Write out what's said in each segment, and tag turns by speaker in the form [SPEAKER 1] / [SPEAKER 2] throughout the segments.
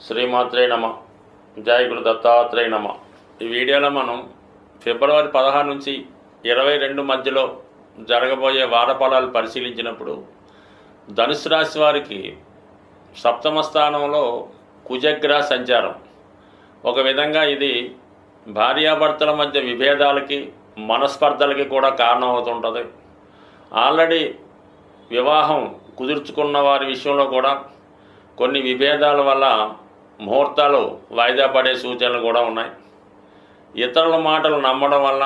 [SPEAKER 1] శ్రీమాత్రే నమ. జయ గురు దత్తాత్రేయ నమ. ఈ వీడియోలో మనం ఫిబ్రవరి 16 నుంచి 22 మధ్యలో జరగబోయే వారఫలాలు పరిశీలించినప్పుడు ధనుసు రాశి వారికి సప్తమ స్థానంలో కుజగ్రహ సంచారం. ఒక విధంగా ఇది భార్యాభర్తల మధ్య విభేదాలకి మనస్పర్ధలకి కూడా కారణమవుతుంటుంది. ఆల్రెడీ వివాహం కుదుర్చుకున్న వారి విషయంలో కూడా కొన్ని విభేదాల వల్ల ముహూర్తాలు వాయిదా పడే సూచనలు కూడా ఉన్నాయి. ఇతరుల మాటలు నమ్మడం వల్ల,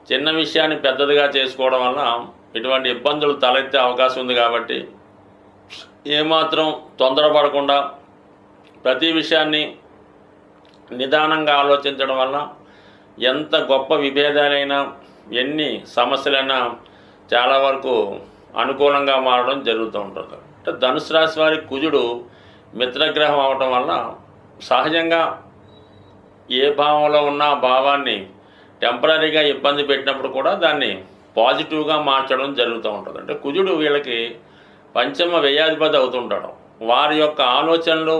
[SPEAKER 1] చిన్న విషయాన్ని పెద్దదిగా చేసుకోవడం వల్ల ఇటువంటి ఇబ్బందులు తలెత్తే అవకాశం ఉంది. కాబట్టి ఏమాత్రం తొందరపడకుండా ప్రతి విషయాన్ని నిదానంగా ఆలోచించడం వల్ల ఎంత గొప్ప విభేదాలైనా, ఎన్ని సమస్యలైనా చాలా వరకు అనుకూలంగా మారడం జరుగుతూ ఉంటుంది. అంటే ధనుసు రాశి వారి కుజుడు మిత్రగ్రహం అవటం వల్ల సహజంగా ఏ భావంలో ఉన్న భావాన్ని టెంపరీగా ఇబ్బంది పెట్టినప్పుడు కూడా దాన్ని పాజిటివ్గా మార్చడం జరుగుతూ ఉంటుంది. అంటే కుజుడు వీళ్ళకి పంచమ వ్యయాధిపతి అవుతుంటాడు. వారి యొక్క ఆలోచనలు,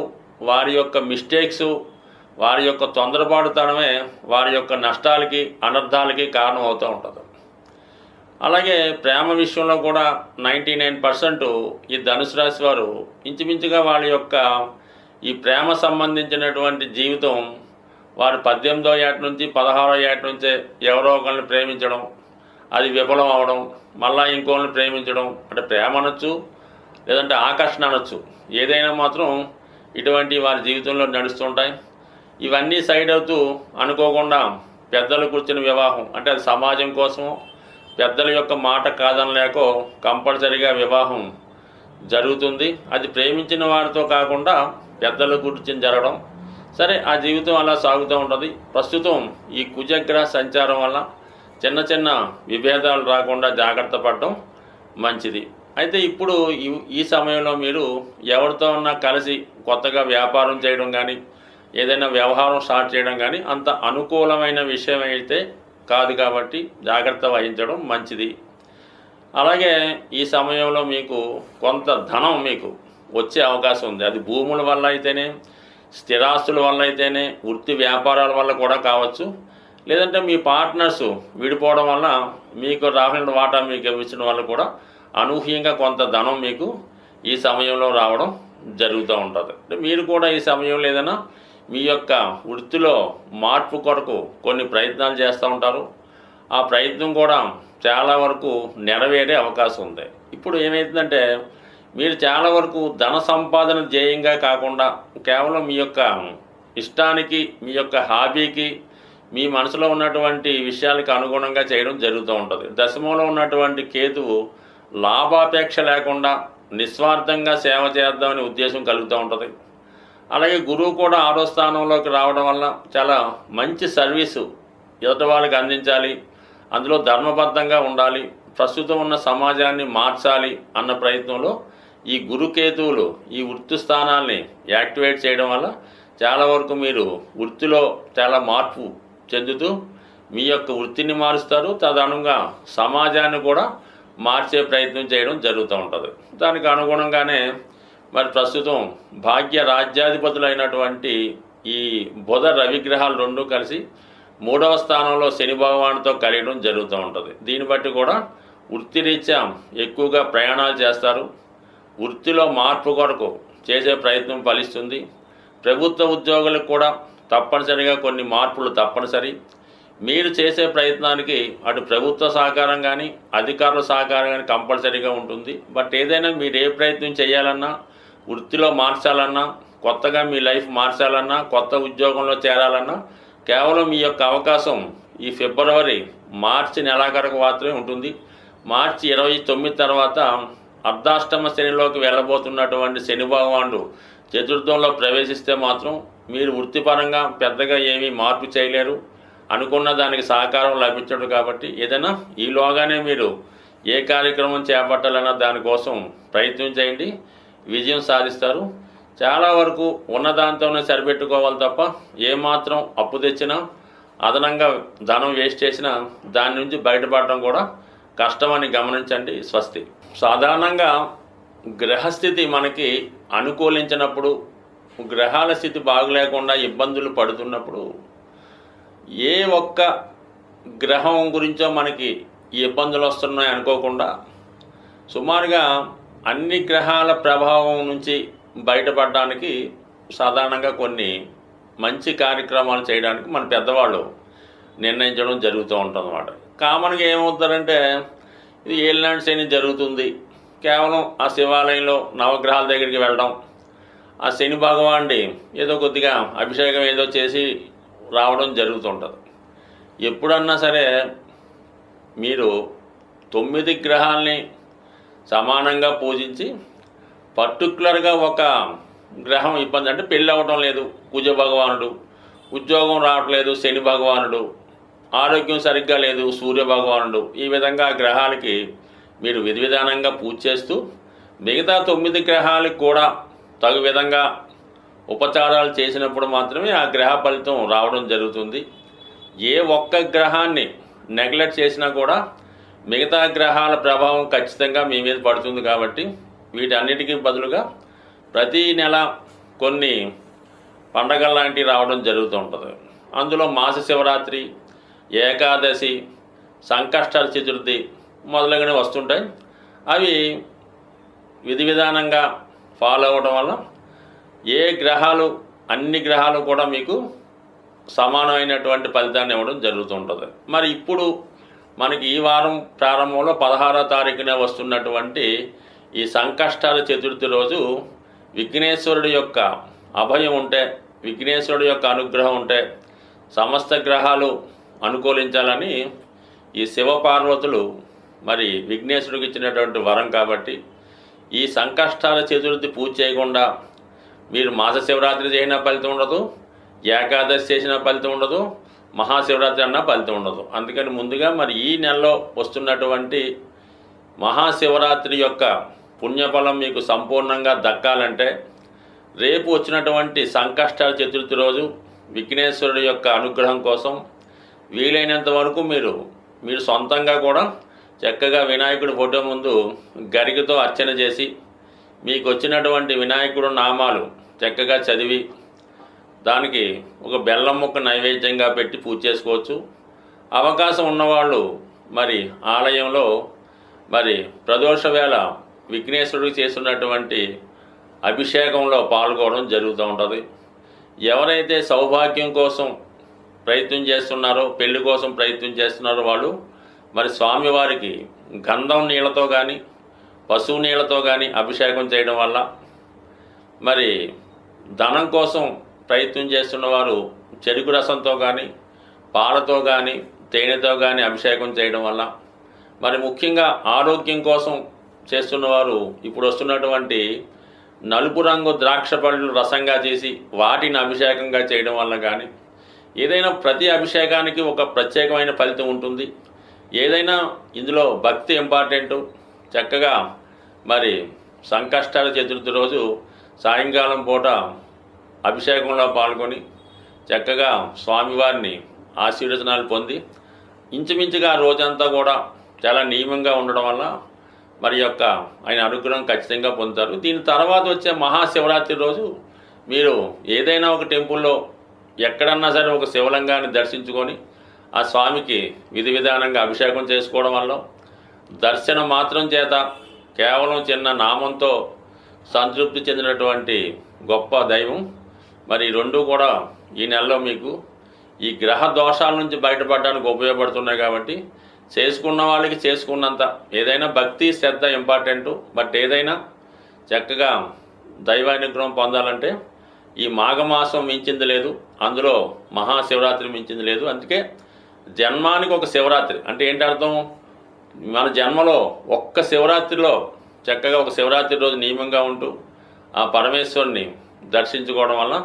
[SPEAKER 1] వారి యొక్క మిస్టేక్స్, వారి యొక్క తొందరపాటుతనమే వారి యొక్క నష్టాలకి, అనర్థాలకి కారణం అవుతూ ఉంటుంది. అలాగే ప్రేమ విషయంలో కూడా 99% ఈ ధనుసు రాశి వారు ఇంచుమించుగా వాళ్ళ యొక్క ఈ ప్రేమ సంబంధించినటువంటి జీవితం వారు 18వ ఏట నుంచి 16వ ఏట నుంచే ఎవరో ఒకరిని ప్రేమించడం, అది విఫలం అవడం, మళ్ళీ ఇంకోరిని ప్రేమించడం, అంటే ప్రేమ అనొచ్చు, లేదంటే ఆకర్షణ అనొచ్చు, ఏదైనా మాత్రం ఇటువంటి వారి జీవితంలో నడుస్తుంటాయి. ఇవన్నీ సైడ్ అవుతూ అనుకోకుండా పెద్దలు కూర్చుని వివాహం, అంటే అది సమాజం కోసమో పెద్దల యొక్క మాట కాదనలేకో కంపల్సరీగా వివాహం జరుగుతుంది. అది ప్రేమించిన వారితో కాకుండా పెద్దల కూర్చుని జరగడం, సరే ఆ జీవితం అలా సాగుతూ ఉంటుంది. ప్రస్తుతం ఈ కుజగ్రహ సంచారం వల్ల చిన్న చిన్న విభేదాలు రాకుండా జాగ్రత్త పడడం మంచిది. అయితే ఇప్పుడు ఈ సమయంలో మీరు ఎవరితో ఉన్నా కలిసి కొత్తగా వ్యాపారం చేయడం కానీ, ఏదైనా వ్యవహారం స్టార్ట్ చేయడం కానీ అంత అనుకూలమైన విషయం అయితే కాదు. కాబట్టి జాగ్రత్త వహించడం మంచిది. అలాగే ఈ సమయంలో మీకు కొంత ధనం మీకు వచ్చే అవకాశం ఉంది. అది భూముల వల్ల అయితేనే, స్థిరాస్తుల వల్ల అయితేనే, వృత్తి వ్యాపారాల వల్ల కూడా కావచ్చు, లేదంటే మీ పార్ట్నర్స్ విడిపోవడం వల్ల మీకు రాహుల్ వాటా మీకు ఇచ్చిన వల్ల కూడా అనూహ్యంగా కొంత ధనం మీకు ఈ సమయంలో రావడం జరుగుతూ ఉంటుంది. అంటే మీరు కూడా ఈ సమయంలో ఏదైనా మీ యొక్క వృత్తిలో మార్పు కొరకు కొన్ని ప్రయత్నాలు చేస్తూ ఉంటారు. ఆ ప్రయత్నం కూడా చాలా వరకు నెరవేరే అవకాశం ఉంది. ఇప్పుడు ఏమవుతుందంటే మీరు చాలా వరకు ధన సంపాదన ధ్యేయంగా కాకుండా కేవలం మీ యొక్క ఇష్టానికి, మీ యొక్క హాబీకి, మీ మనసులో ఉన్నటువంటి విషయాలకు అనుగుణంగా చేయడం జరుగుతూ ఉంటుంది. దశమంలో ఉన్నటువంటి కేతువు లాభాపేక్ష లేకుండా నిస్వార్థంగా సేవ చేద్దామనే ఉద్దేశం కలుగుతూ ఉంటుంది. అలాగే గురువు కూడా 6వ స్థానంలోకి రావడం వల్ల చాలా మంచి సర్వీసు ఎదుటి వాళ్ళకి అందించాలి, అందులో ధర్మబద్ధంగా ఉండాలి, ప్రస్తుతం ఉన్న సమాజాన్ని మార్చాలి అన్న ప్రయత్నంలో ఈ గురుకేతువులు ఈ వృత్తి స్థానాల్ని యాక్టివేట్ చేయడం వల్ల చాలా వరకు మీరు వృత్తిలో చాలా మార్పు చెందుతూ మీ యొక్క వృత్తిని మారుస్తారు. తదనుగుణంగా సమాజాన్ని కూడా మార్చే ప్రయత్నం చేయడం జరుగుతూ ఉంటుంది. దానికి అనుగుణంగానే మరి ప్రస్తుతం భాగ్య రాజ్యాధిపతులైనటువంటి ఈ బుధ రవి గ్రహాలు రెండు కలిసి 3వ స్థానంలో శని భగవానుడితో కలియడం జరుగుతూ ఉంటుంది. దీన్ని బట్టి కూడా వృత్తిరీత్యా ఎక్కువగా ప్రయాణాలు చేస్తారు. వృత్తిలో మార్పు కొరకు చేసే ప్రయత్నం ఫలిస్తుంది. ప్రభుత్వ ఉద్యోగులకు కూడా తప్పనిసరిగా కొన్ని మార్పులు తప్పనిసరి. మీరు చేసే ప్రయత్నానికి అటు ప్రభుత్వ సహకారం కానీ, అధికారుల సహకారం కానీ కంపల్సరీగా ఉంటుంది. బట్ ఏదైనా మీరు ఏ ప్రయత్నం చేయాలన్నా, వృత్తిలో మార్చాలన్నా, కొత్తగా మీ లైఫ్ మార్చాలన్నా, కొత్త ఉద్యోగంలో చేరాలన్నా కేవలం మీ యొక్క అవకాశం ఈ ఫిబ్రవరి, మార్చి నెలాఖరుకు మాత్రమే ఉంటుంది. మార్చి 29 తర్వాత అర్ధాష్టమ శనిలోకి వెళ్ళబోతున్నటువంటి శని భగవానుడు చతుర్థంలో ప్రవేశిస్తే మాత్రం మీరు వృత్తిపరంగా పెద్దగా ఏమీ మార్పు చేయలేరు. అనుకున్న దానికి సహకారం లభించడు. కాబట్టి ఏదైనా ఈలోగానే మీరు ఏ కార్యక్రమం చేపట్టాలన్నా దానికోసం ప్రయత్నం చేయండి, విజయం సాధిస్తారు. చాలా వరకు ఉన్నదాంతోనే సరిపెట్టుకోవాలి తప్ప ఏమాత్రం అప్పు తెచ్చినా, అదనంగా ధనం వేస్ట్ చేసినా దాని నుంచి బయటపడడం కూడా కష్టమని గమనించండి. స్వస్తి. సాధారణంగా గ్రహస్థితి మనకి అనుకూలించినప్పుడు గ్రహాల స్థితి బాగలేకుండా ఇబ్బందులు పడుతున్నప్పుడు ఏ ఒక్క గ్రహం గురించో మనకి ఈ ఇబ్బందులు వస్తున్నాయి అనుకోకుండా సుమారుగా అన్ని గ్రహాల ప్రభావం నుంచి బయటపడడానికి సాధారణంగా కొన్ని మంచి కార్యక్రమాలు చేయడానికి మన పెద్దవాళ్ళు నిర్ణయించడం జరుగుతూ ఉంటుందన్నమాట. కామన్గా ఏమవుతారంటే ఇది ఏలినాటి శని జరుగుతుంది, కేవలం ఆ శివాలయంలో నవగ్రహాల దగ్గరికి వెళ్ళడం, ఆ శని భగవానుడి ఏదో కొద్దిగా అభిషేకం ఏదో చేసి రావడం జరుగుతుంటుంది. ఎప్పుడన్నా సరే మీరు 9 గ్రహాలని సమానంగా పూజించి పర్టికులర్గా ఒక గ్రహం ఇబ్బంది అంటే పెళ్ళి అవ్వడం లేదు కుజ భగవానుడు, ఉద్యోగం రావట్లేదు శని భగవానుడు, ఆరోగ్యం సరిగ్గా లేదు సూర్య భగవానుడు, ఈ విధంగా గ్రహాలకి మీరు విధి విధానంగా పూజ చేస్తూ మిగతా 9 గ్రహాలకు కూడా తగు విధంగా ఉపచారాలు చేసినప్పుడు మాత్రమే ఆ గ్రహ ఫలితం రావడం జరుగుతుంది. ఏ ఒక్క గ్రహాన్ని నెగ్లెక్ట్ చేసినా కూడా మిగతా గ్రహాల ప్రభావం ఖచ్చితంగా మీ మీద పడుతుంది. కాబట్టి వీటన్నిటికీ బదులుగా ప్రతీ నెల కొన్ని పండగల లాంటివి రావడం జరుగుతూ ఉంటుంది. అందులో మాస శివరాత్రి, ఏకాదశి, సంకష్ట చతుర్థి మొదలగునవి వస్తుంటాయి. అవి విధి విధానంగా ఫాలో అవ్వడం వల్ల ఏ గ్రహాలు అన్ని గ్రహాలు కూడా మీకు సమానమైనటువంటి ఫలితాన్ని ఇవ్వడం జరుగుతుంటుంది. మరి ఇప్పుడు మనకి ఈ వారం ప్రారంభంలో 16వ తారీఖున వస్తున్నటువంటి ఈ సంకష్టాల చతుర్థి రోజు విఘ్నేశ్వరుడి యొక్క అభయం ఉంటే, విఘ్నేశ్వరుడి యొక్క అనుగ్రహం ఉంటే సమస్త గ్రహాలు అనుకూలించాలని ఈ శివపార్వతులు మరి విఘ్నేశ్వరుడికి ఇచ్చినటువంటి వరం. కాబట్టి ఈ సంకష్టాల చతుర్థి పూజ చేయకుండా మీరు మాస శివరాత్రి చేసిన ఫలితం ఉండదు, ఏకాదశి చేసిన ఫలితం ఉండదు, మహాశివరాత్రి అన్న ఫలితం ఉండదు. అందుకని ముందుగా మరి ఈ నెలలో వస్తున్నటువంటి మహాశివరాత్రి యొక్క పుణ్యఫలం మీకు సంపూర్ణంగా దక్కాలంటే రేపు వచ్చినటువంటి సంకష్టాల చతుర్థి రోజు విఘ్నేశ్వరుడి యొక్క అనుగ్రహం కోసం వీలైనంత వరకు మీరు సొంతంగా కూడా చక్కగా వినాయకుడి ఫోటో ముందు గరికతో అర్చన చేసి మీకు వచ్చినటువంటి వినాయకుడు నామాలు చక్కగా చదివి దానికి ఒక బెల్లం ముక్క నైవేద్యంగా పెట్టి పూజ చేసుకోవచ్చు. అవకాశం ఉన్నవాళ్ళు మరి ఆలయంలో మరి ప్రదోష వేళ విఘ్నేశ్వరుడికి చేస్తున్నటువంటి అభిషేకంలో పాల్గొనడం జరుగుతూ ఉంటుంది. ఎవరైతే సౌభాగ్యం కోసం ప్రయత్నం చేస్తున్నారో, పెళ్లి కోసం ప్రయత్నం చేస్తున్నారో వాళ్ళు మరి స్వామివారికి గంధం నీళ్ళతో కానీ పశువు నీళ్ళతో కానీ అభిషేకం చేయడం వల్ల, మరి ధనం కోసం ప్రయత్నం చేస్తున్నవారు చెరుకు రసంతో కానీ పాలతో కానీ తేనెతో కానీ అభిషేకం చేయడం వల్ల, మరి ముఖ్యంగా ఆరోగ్యం కోసం చేస్తున్నవారు ఇప్పుడు వస్తున్నటువంటి నలుపు రంగు ద్రాక్ష పళ్ళు రసంగా చేసి వాటిని అభిషేకంగా చేయడం వల్ల కానీ, ఏదైనా ప్రతి అభిషేకానికి ఒక ప్రత్యేకమైన ఫలితం ఉంటుంది. ఏదైనా ఇందులో భక్తి ఇంపార్టెంటు. చక్కగా మరి సంకష్టాల చతుర్థి రోజు సాయంకాలం పూట అభిషేకంలో పాల్గొని చక్కగా స్వామివారిని ఆశీర్వచనాలు పొంది ఇంచుమించుగా రోజంతా కూడా చాలా నియమంగా ఉండడం వల్ల మరి యొక్క ఆయన అనుగ్రహం ఖచ్చితంగా పొందుతారు. దీని తర్వాత వచ్చే మహాశివరాత్రి రోజు మీరు ఏదైనా ఒక టెంపుల్లో ఎక్కడన్నా సరే ఒక శివలింగాన్ని దర్శించుకొని ఆ స్వామికి విధి విధానంగా అభిషేకం చేసుకోవడం వల్ల దర్శనం మాత్రం చేత కేవలం చిన్న నామంతో సంతృప్తి చెందినటువంటి గొప్ప దైవం మరి రెండు కూడా ఈ నెలలో మీకు ఈ గ్రహ దోషాల నుంచి బయటపడడానికి ఉపయోగపడుతున్నాయి. కాబట్టి చేసుకున్న వాళ్ళకి చేసుకున్నంత ఏదైనా భక్తి శ్రద్ధ ఇంపార్టెంటు. బట్ ఏదైనా చక్కగా దైవానుగ్రహం పొందాలంటే ఈ మాఘమాసం మించింది లేదు, అందులో మహాశివరాత్రి మించింది లేదు. అందుకే జన్మానికి ఒక శివరాత్రి అంటే ఏంటి అర్థం, మన జన్మలో ఒక్క శివరాత్రిలో చక్కగా ఒక శివరాత్రి రోజు నియమంగా ఉంటూ ఆ పరమేశ్వరుని దర్శించుకోవడం వల్ల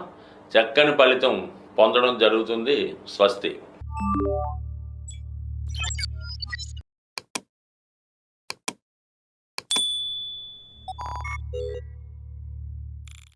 [SPEAKER 1] చక్కని ఫలితం పొందడం జరుగుతుంది. స్వస్తి.